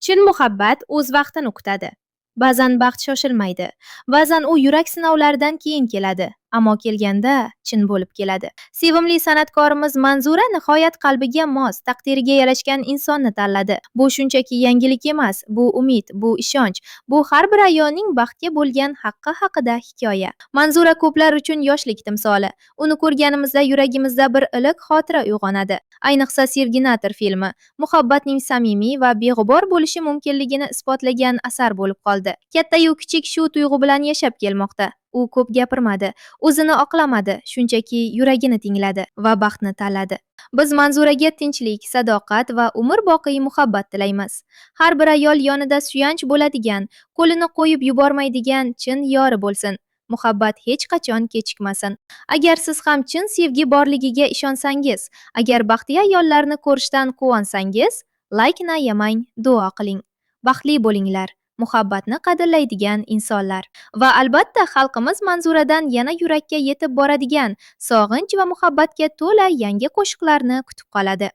Chin muhabbat o'z vaqtini kutadi. Ba'zan baxt shoshilmaydi. Ba'zan u yurak sinovlaridan keyin keladi. Ammo kelganda chin bo'lib keladi. Sevimli san'atkorimiz Manzura nihoyat qalbiga mos, taqdiriga yarashgan insonni tanladi. Bu shunchaki yangilik emas, bu umid, bu ishonch, bu har bir ayolning baxtga bo'lgan haqqi haqida hikoya. Manzura ko'plar uchun yoshlik timsoli. Uni ko'rganimizda yuragimizda bir iliq xotira uyg'onadi. Ayniqsa Serginator filmi muhabbatning samimiy va beg'ubor bo'lishi mumkinligini isbotlagan asar bo'lib qoldi. Katta-yu kichik shu tuyg'u bilan yashab kelmoqda. U ko'p gapirmadi, o'zini oqlamadi, shunchaki yuragini tingladi va baxtni tanladi. Biz Manzuraga tinchlik, sadoqat va umr boqiy muhabbat tilaymiz. Har bir ayol yonida suyanch bo'ladigan, qo'lini qo'yib yubormaydigan chin yori bo'lsin. Muhabbat hech qachon kechikmasin. Agar siz ham chin sevgi borligiga ishonsangiz, agar baxtli ayollarni ko'rishdan quvonsangiz, laykni ayamang, duo qiling. Baxtli bo'linglar, muhabbatni qadrlaydigan insonlar. Va albatta xalqimiz Manzuradan yana yurakka yetib boradigan, sog'inch va muhabbatga to'la yangi qo'shiqlarni kutib qoladi.